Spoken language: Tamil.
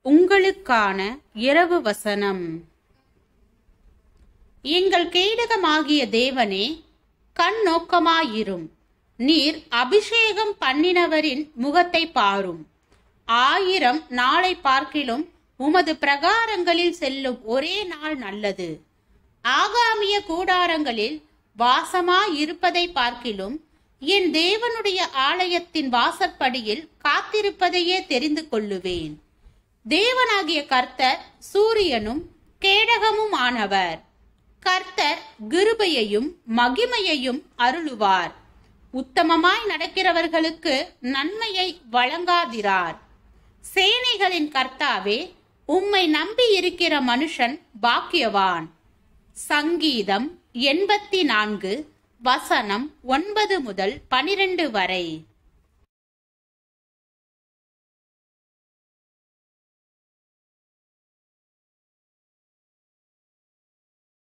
உங்களுக்கான இரவு வசனம். எங்கள் கேடகமாகிய தேவனே, கண் நோக்கமாயிரும். நீர் அபிஷேகம் பண்ணினவரின் முகத்தை பாரும். 1000 நாளை பார்க்கிலும் உமது பிரகாரங்களில் செல்லும் ஒரே நாள் நல்லது. ஆகாமிய கூடாரங்களில் வாசமாயிருப்பதை பார்க்கிலும் என் தேவனுடைய ஆலயத்தின் வாசற்படியில் காத்திருப்பதையே தெரிந்து கொள்ளுவேன். தேவனாகிய கர்த்தர் சூரியனும் கேடகமும் ஆனவர். கர்த்தர் கிருபையையும் மகிமையையும் அருளுவார். உத்தமமாய் நடக்கிறவர்களுக்கு நன்மையை வழங்காதிரார். சேனைகளின் கர்த்தாவே, உம்மை நம்பி இருக்கிற மனுஷன் பாக்கியவான். சங்கீதம் 84 வசனம் 9 முதல் 12 வரை.